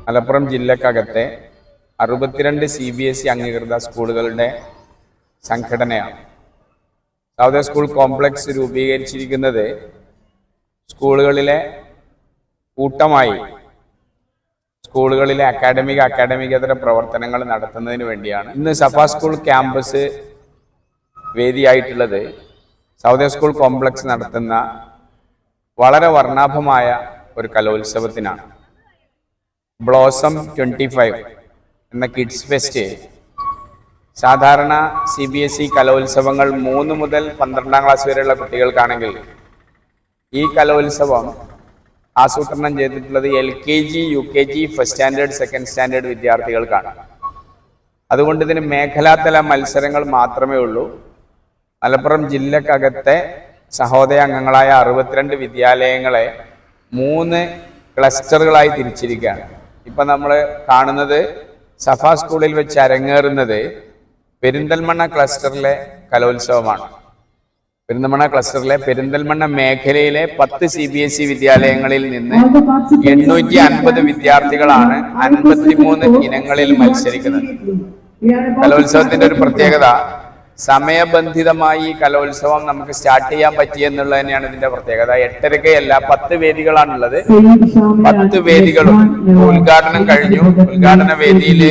Malappuram ജില്ലക്കകത്തെ 62 CBSE അംഗീകൃത സ്കൂളുകളുടെ സംഘടനയാണ്. സൗദ സ്കൂൾ കോംപ്ലക്സ് രൂപീകരിച്ചിരിക്കുന്നത് സ്കൂളുകളിലെ കൂട്ടമായി സ്കൂളുകളിലെ അക്കാഡമികേതര പ്രവർത്തനങ്ങൾ നടത്തുന്നതിന് വേണ്ടിയാണ്. ഇന്ന് സഫ സ്കൂൾ ക്യാമ്പസ് വേദിയായിട്ടുള്ളത് സൗദ സ്കൂൾ കോംപ്ലക്സ് നടത്തുന്ന വളരെ വർണ്ണാഭമായ ഒരു കലോത്സവത്തിനാണ്. ബ്ലോസം 25 എന്ന കിഡ്സ് ഫെസ്റ്റ് സാധാരണ CBSE കലോത്സവങ്ങൾ 3 മുതൽ 12ാം ക്ലാസ് വരെയുള്ള കുട്ടികൾക്കാണെങ്കിൽ ഈ കലോത്സവം ആസൂത്രണം ചെയ്തിട്ടുള്ളത് LKG, UKG, first standard, second standard വിദ്യാർത്ഥികൾക്കാണ്. അതുകൊണ്ട് ഇതിന് മേഖലാതല മത്സരങ്ങൾ മാത്രമേ ഉള്ളൂ. മലപ്പുറം ജില്ലക്കകത്തെ സഹോദയ അംഗങ്ങളായ 62 വിദ്യാലയങ്ങളെ 3 ക്ലസ്റ്ററുകളായി തിരിച്ചിരിക്കുകയാണ്. ഇപ്പം നമ്മൾ കാണുന്നത് സഫ സ്കൂളിൽ വെച്ച് അരങ്ങേറുന്നത് പെരിന്തൽമണ്ണ ക്ലസ്റ്ററിലെ കലോത്സവമാണ്. പെരിന്തൽമണ്ണ ക്ലസ്റ്ററിലെ പെരിന്തൽമണ്ണ മേഖലയിലെ 10 CBSE വിദ്യാലയങ്ങളിൽ നിന്ന് 850 വിദ്യാർത്ഥികളാണ് 53 ഇനങ്ങളിൽ മത്സരിക്കുന്നത്. കലോത്സവത്തിന്റെ ഒരു പ്രത്യേകത, സമയബന്ധിതമായി ഈ കലോത്സവം നമുക്ക് സ്റ്റാർട്ട് ചെയ്യാൻ പറ്റിയെന്നുള്ളത് തന്നെയാണ് ഇതിന്റെ പ്രത്യേകത. 8:30-അല്ല, 10 വേദികളാണുള്ളത്. 10 വേദികളും ഉദ്ഘാടനം കഴിഞ്ഞു. ഉദ്ഘാടന വേദിയിൽ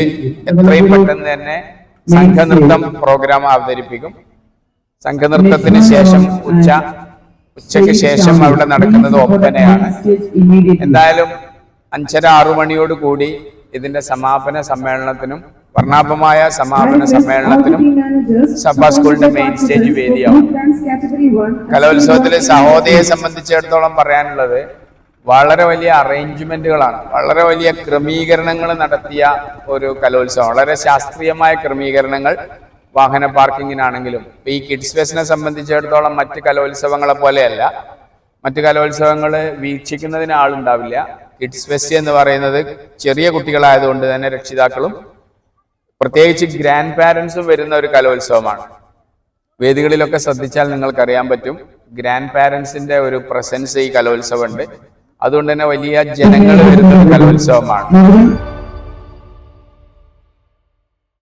എത്രയും പെട്ടെന്ന് തന്നെ സംഘനൃത്തം പ്രോഗ്രാം അവതരിപ്പിക്കും. സംഘനൃത്തത്തിന് ശേഷം ഉച്ചയ്ക്ക് ശേഷം അവിടെ നടക്കുന്നത് ഒപ്പനയാണ്. എന്തായാലും 5:30-6 മണിയോട് കൂടി ഇതിന്റെ സമാപന സമ്മേളനത്തിനും വർണ്ണാഭമായ സമാപന സമ്മേളനത്തിനും സഫ സ്കൂളിന്റെ മെയിൻ സ്റ്റേജ് വേദിയാവും. കലോത്സവത്തിലെ സഹോദയെ സംബന്ധിച്ചിടത്തോളം പറയാനുള്ളത് വളരെ വലിയ അറേഞ്ച്മെന്റുകളാണ്, വളരെ വലിയ ക്രമീകരണങ്ങൾ നടത്തിയ ഒരു കലോത്സവം. വളരെ ശാസ്ത്രീയമായ ക്രമീകരണങ്ങൾ വാഹന പാർക്കിങ്ങിനാണെങ്കിലും. ഈ കിഡ്സ് ഫെസ്റ്റിനെ സംബന്ധിച്ചിടത്തോളം മറ്റ് കലോത്സവങ്ങളെ പോലെയല്ല. മറ്റ് കലോത്സവങ്ങൾ വീക്ഷിക്കുന്നതിന് ആളുണ്ടാവില്ല. കിഡ്സ് ഫെസ്റ്റ് എന്ന് പറയുന്നത് ചെറിയ കുട്ടികളായതുകൊണ്ട് തന്നെ രക്ഷിതാക്കളും പ്രത്യേകിച്ച് ഗ്രാൻഡ് പാരൻസും വരുന്ന ഒരു കലോത്സവമാണ്. വേദികളിലൊക്കെ ശ്രദ്ധിച്ചാൽ നിങ്ങൾക്കറിയാൻ പറ്റും, ഗ്രാൻഡ് പാരൻസിന്റെ ഒരു പ്രസൻസ് ഈ കലോത്സവം ഉണ്ട്. അതുകൊണ്ട് തന്നെ വലിയ ജനങ്ങൾ വരുന്ന ഒരു കലോത്സവമാണ്.